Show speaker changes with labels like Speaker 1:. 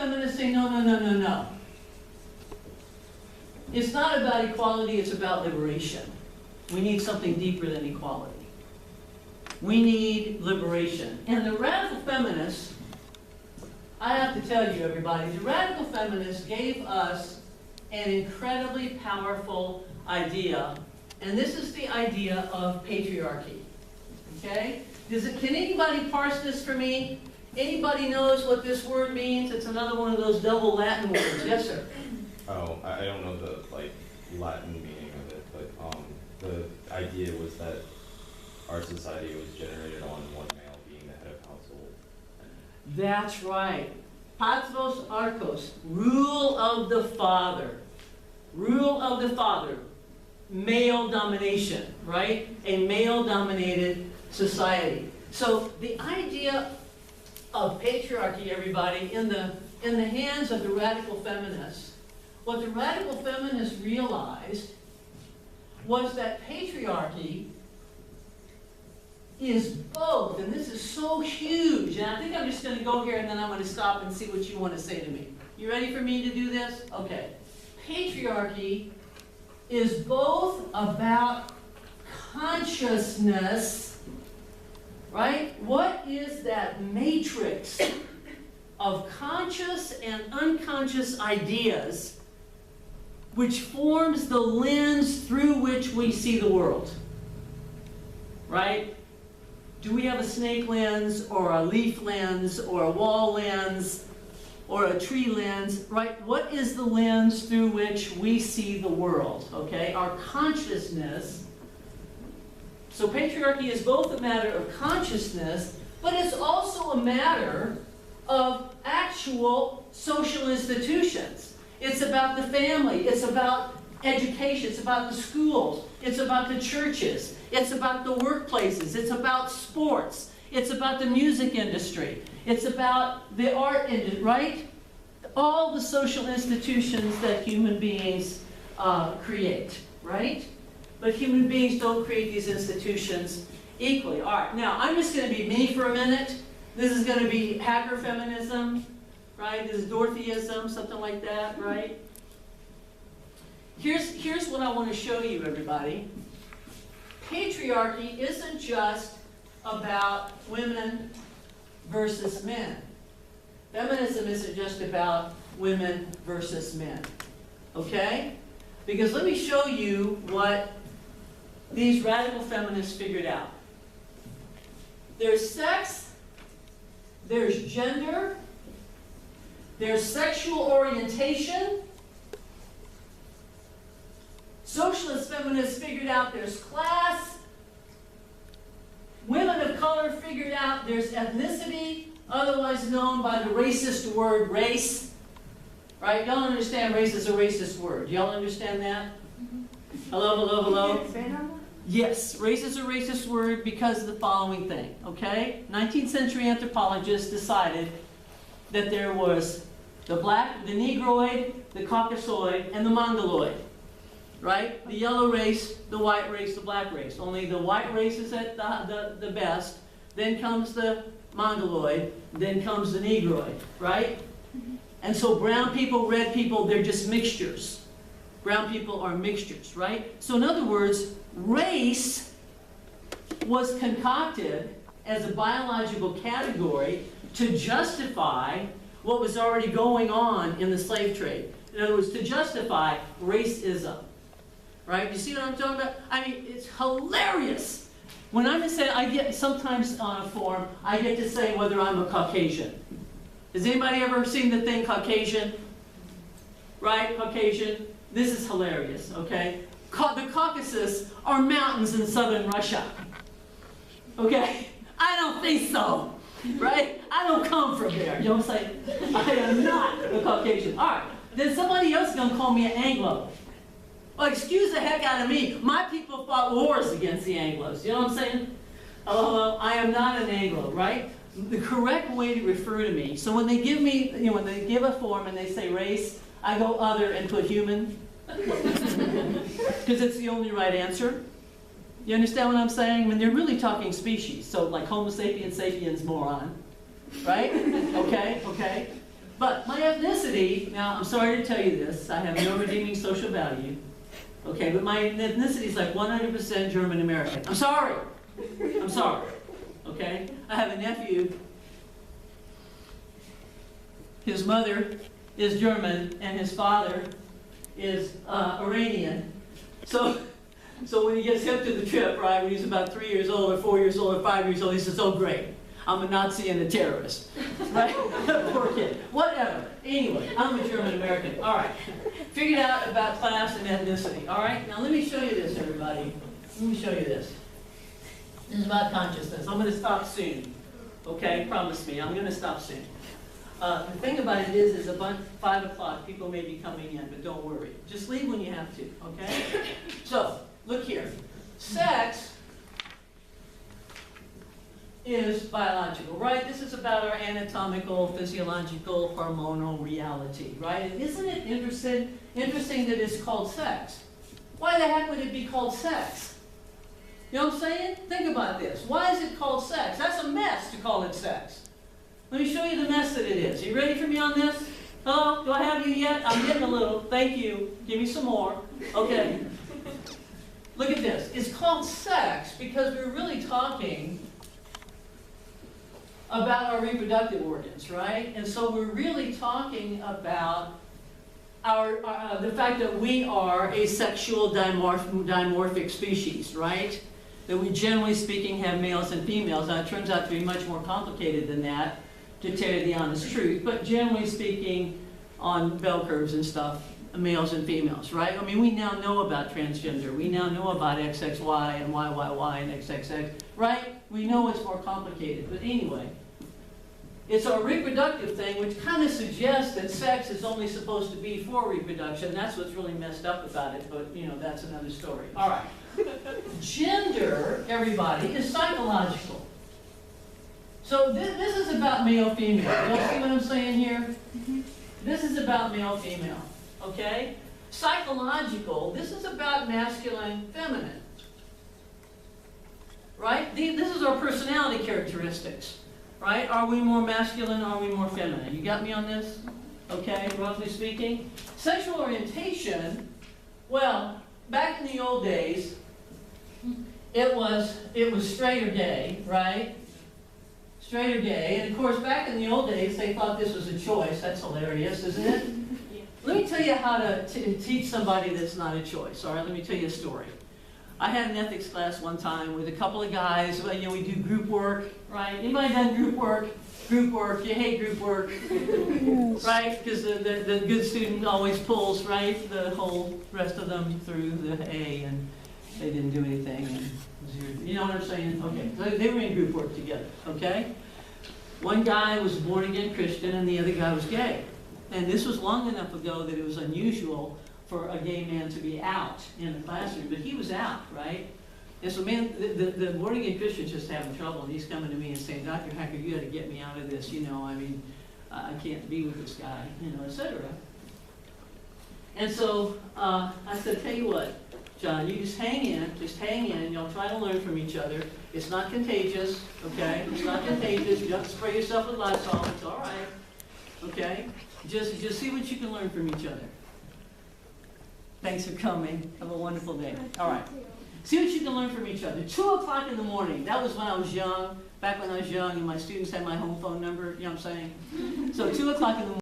Speaker 1: feminists say, no, no, no, no, no. It's not about equality, it's about liberation. We need something deeper than equality. We need liberation. And the radical feminists, I have to tell you, everybody, the radical feminists gave us an incredibly powerful idea, and this is the idea of patriarchy. Okay? Can anybody parse this for me? Anybody knows what this word means? It's another one of those double Latin words. Yes, sir?
Speaker 2: Oh, I don't know the Latin meaning of it, but the idea was that our society was generated on one male being the head of household.
Speaker 1: That's right. Patres archos, rule of the father. Rule of the father. Male domination, right? A male-dominated society. So the idea of patriarchy, everybody, in the hands of the radical feminists, what the radical feminists realized was that patriarchy is both, and this is so huge, and I think I'm just going to go here and then I'm going to stop and see what you want to say to me. You ready for me to do this? Okay. Patriarchy is both about consciousness, right? What is that matrix of conscious and unconscious ideas which forms the lens through which we see the world, right? Do we have a snake lens, or a leaf lens, or a wall lens, or a tree lens, right? What is the lens through which we see the world, okay? Our consciousness. So patriarchy is both a matter of consciousness, but it's also a matter of actual social institutions. It's about the family, it's about education, it's about the schools, it's about the churches, it's about the workplaces, it's about sports, it's about the music industry, it's about the art industry, right? All the social institutions that human beings create, right? But human beings don't create these institutions equally. All right, now I'm just going to be me for a minute. This is going to be Haecker feminism, right? This is Dorothyism, something like that, right? Here's what I want to show you, everybody. Patriarchy isn't just about women versus men. Feminism isn't just about women versus men. Okay? Because let me show you what these radical feminists figured out. There's sex, there's gender, there's sexual orientation. Socialist feminists figured out there's class. Women of color figured out there's ethnicity, otherwise known by the racist word race. Right? Y'all understand race is a racist word. Y'all understand that? Hello, hello, hello? Yes, race is a racist word because of the following thing, okay? 19th century anthropologists decided that there was the black, the negroid, the caucasoid, and the mongoloid, right? The yellow race, the white race, the black race. Only the white race is at the best, then comes the mongoloid, then comes the negroid, right? And so brown people, red people, they're just mixtures. Brown people are mixtures, right? So in other words, race was concocted as a biological category to justify what was already going on in the slave trade. In other words, to justify racism, right? You see what I'm talking about? I mean, it's hilarious. When I'm saying, I get sometimes on a form, I get to say whether I'm a Caucasian. Has anybody ever seen the thing Caucasian? Right, Caucasian? This is hilarious, okay? The Caucasus are mountains in southern Russia. Okay? I don't think so, right? I don't come from there. You know what I'm saying? I am not a Caucasian. All right, then somebody else is going to call me an Anglo. Well, excuse the heck out of me. My people fought wars against the Anglos. You know what I'm saying? Hello, I am not an Anglo, right? The correct way to refer to me. So when they give me, when they give a form and they say race, I go other and put human. Because it's the only right answer. You understand what I'm saying? I mean, they're really talking species. So like Homo sapiens sapiens moron. Right? Okay, okay. But my ethnicity, now I'm sorry to tell you this, I have no redeeming social value, okay, but my ethnicity is like 100% German American. I'm sorry, okay? I have a nephew, his mother is German and his father is Iranian. So when he gets hip to the trip, right, when he's about 3 years old or 4 years old or 5 years old, he says, oh great, I'm a Nazi and a terrorist, right? Poor kid, whatever. Anyway, I'm a German American. All right, figured out about class and ethnicity. All right, now let me show you this, everybody. Let me show you this. This is about consciousness. I'm going to stop soon, okay? Promise me, I'm going to stop soon. The thing about it is about 5 o'clock, people may be coming in, but don't worry. Just leave when you have to, okay? So, look here. Sex is biological, right? This is about our anatomical, physiological, hormonal reality, right? And isn't it interesting that it's called sex? Why the heck would it be called sex? You know what I'm saying? Think about this. Why is it called sex? That's a mess to call it sex. Let me show you the mess that it is. Are you ready for me on this? Hello? Do I have you yet? I'm getting a little. Thank you. Give me some more. Okay. Look at this. It's called sex because we're really talking about our reproductive organs, right? And so we're really talking about the fact that we are a sexual dimorphic species, right? That we, generally speaking, have males and females. Now, it turns out to be much more complicated than that, to tell you the honest truth. But generally speaking, on bell curves and stuff, males and females, right? I mean, we now know about transgender. We now know about XXY and YYY and XXX, right? We know it's more complicated. But anyway, it's our reproductive thing, which kind of suggests that sex is only supposed to be for reproduction. That's what's really messed up about it, but, you know, that's another story. All right. Gender, everybody, is psychological. So this is about male-female. You all see what I'm saying here? This is about male-female, okay? Psychological, this is about masculine-feminine, right? This is our personality characteristics. Right? Are we more masculine? Are we more feminine? You got me on this? Okay, roughly speaking. Sexual orientation, well, back in the old days, it was straight or gay, right? Straight or gay. And of course, back in the old days, they thought this was a choice. That's hilarious, isn't it? Yeah. Let me tell you how to teach somebody that's not a choice. All right, let me tell you a story. I had an ethics class one time with a couple of guys. Well, you know, we do group work, right? Anybody done group work? Group work, you hate group work, right? Because the good student always pulls, right, the whole rest of them through the A, and they didn't do anything. And you know what I'm saying? Okay, so they were in group work together, okay? One guy was a born-again Christian, and the other guy was gay. And this was long enough ago that it was unusual for a gay man to be out in the classroom, but he was out, right? And so, man, the born-again Christian's just having trouble, and he's coming to me and saying, Dr. Haecker, you got to get me out of this, you know, I mean, I can't be with this guy, you know, etc. And so I said, tell you what, John, you just hang in, y'all try to learn from each other. It's not contagious, okay? It's not contagious. You don't have to spray yourself with Lysol, it's all right, okay? Just see what you can learn from each other. Thanks for coming. Have a wonderful day. All right. See what you can learn from each other. 2 o'clock in the morning. That was when I was young. Back when I was young and my students had my home phone number. You know what I'm saying? So 2 o'clock in the morning.